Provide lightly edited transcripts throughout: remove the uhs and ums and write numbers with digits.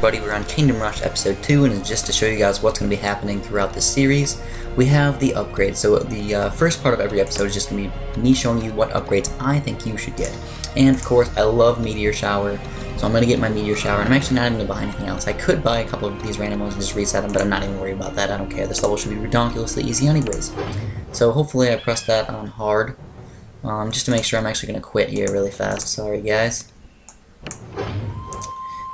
everybody, we're on Kingdom Rush Episode 2, and just to show you guys what's going to be happening throughout this series, we have the upgrades. So the first part of every episode is just going to be me showing you what upgrades I think you should get. And of course, I love Meteor Shower, so I'm going to get my Meteor Shower, and I'm actually not even going to buy anything else. I could buy a couple of these random ones and just reset them, but I'm not even worried about that. I don't care. This level should be ridiculously easy anyways. So hopefully I press that on hard, just to make sure I'm actually going to quit here really fast. Sorry guys.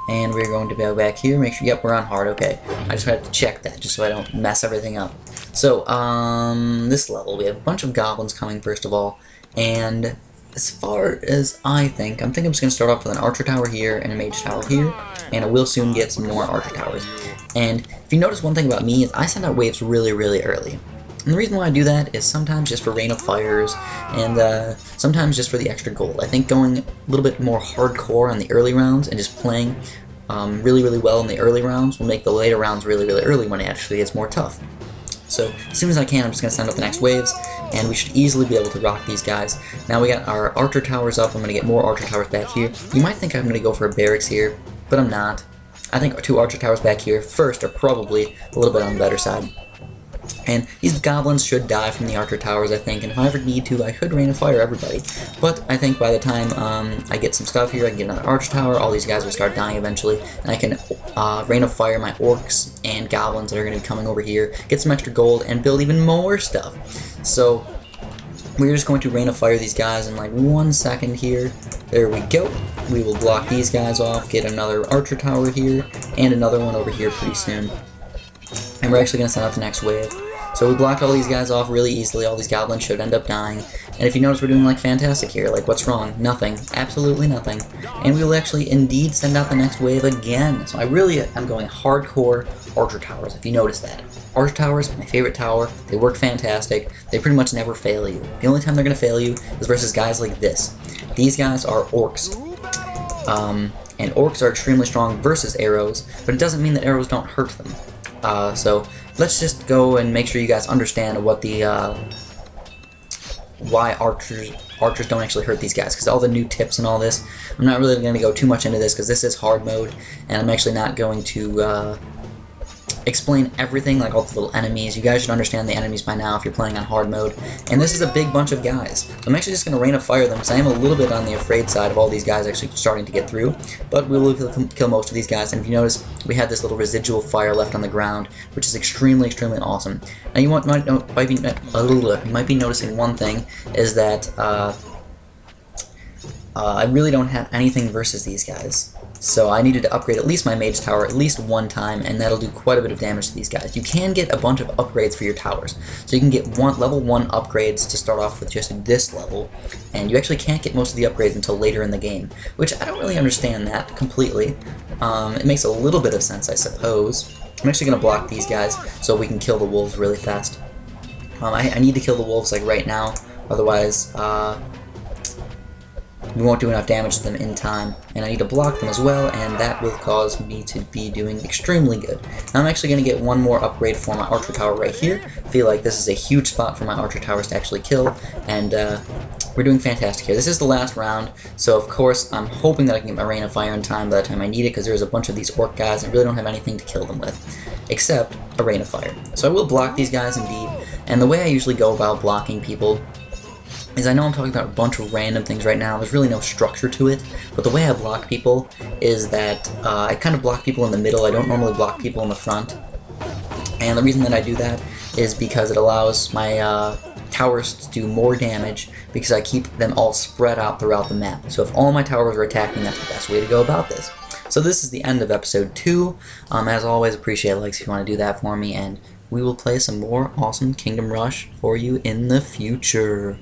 And we're going to go back here, make sure, yep, we're on hard, okay. I just have to check that, just so I don't mess everything up. So, this level, we have a bunch of goblins coming, first of all, and as far as I'm thinking I'm just going to start off with an archer tower here, and a mage tower here, and I will soon get some more archer towers. And if you notice one thing about me, is I send out waves really, really early. And the reason why I do that is sometimes just for Rain of Fires, and sometimes just for the extra gold. I think going a little bit more hardcore on the early rounds and just playing really, really well in the early rounds will make the later rounds really, really early when it actually gets more tough. So as soon as I can, I'm just going to send out the next waves, and we should easily be able to rock these guys. Now we got our archer towers up. I'm going to get more archer towers back here. You might think I'm going to go for a barracks here, but I'm not. I think 2 archer towers back here first are probably a little bit on the better side. And these goblins should die from the archer towers, I think, and if I ever need to, I could Rain of Fire everybody. But I think by the time I get some stuff here, I can get another archer tower, all these guys will start dying eventually, and I can Rain of Fire my orcs and goblins that are going to be coming over here, get some extra gold, and build even more stuff. So, we're just going to Rain of Fire these guys in like 1 second here. There we go. We will block these guys off, get another archer tower here, and another one over here pretty soon. And we're actually going to send out the next wave. So we blocked all these guys off really easily. All these goblins should end up dying. And if you notice, we're doing like fantastic here. Like, what's wrong? Nothing. Absolutely nothing. And we will actually indeed send out the next wave again. So I really am going hardcore archer towers, if you notice that. Archer towers, my favorite tower. They work fantastic. They pretty much never fail you. The only time they're going to fail you is versus guys like this. These guys are orcs. And orcs are extremely strong versus arrows, but it doesn't mean that arrows don't hurt them. So let's just go and make sure you guys understand what the why archers don't actually hurt these guys, because all the new tips and all this. I'm not really going to go too much into this because this is hard mode, and I'm actually not going to explain everything, like all the little enemies. You guys should understand the enemies by now if you're playing on hard mode. And this is a big bunch of guys. So I'm actually just going to Rain of Fire them, because I am a little bit on the afraid side of all these guys actually starting to get through. But we will kill most of these guys. And if you notice, we had this little residual fire left on the ground, which is extremely, extremely awesome. Now you might be noticing one thing, is that I really don't have anything versus these guys. So I needed to upgrade at least my mage tower at least 1 time, and that'll do quite a bit of damage to these guys. You can get a bunch of upgrades for your towers. So you can get level 1 upgrades to start off with just this level, and you actually can't get most of the upgrades until later in the game, which I don't really understand that completely. It makes a little bit of sense, I suppose. I'm actually going to block these guys so we can kill the wolves really fast. I need to kill the wolves like right now, otherwise we won't do enough damage to them in time, and I need to block them as well, and that will cause me to be doing extremely good. Now I'm actually going to get 1 more upgrade for my archer tower right here. I feel like this is a huge spot for my archer towers to actually kill, and we're doing fantastic here. This is the last round, so of course I'm hoping that I can get my Rain of Fire in time by the time I need it, because there's a bunch of these orc guys and I really don't have anything to kill them with, except a Rain of Fire. So I will block these guys indeed, and the way I usually go about blocking people is, I know I'm talking about a bunch of random things right now, there's really no structure to it, but the way I block people is that I kind of block people in the middle. I don't normally block people in the front, and the reason that I do that is because it allows my towers to do more damage, because I keep them all spread out throughout the map. So if all my towers are attacking, that's the best way to go about this. So this is the end of episode 2. As always, appreciate likes if you want to do that for me, and we will play some more awesome Kingdom Rush for you in the future.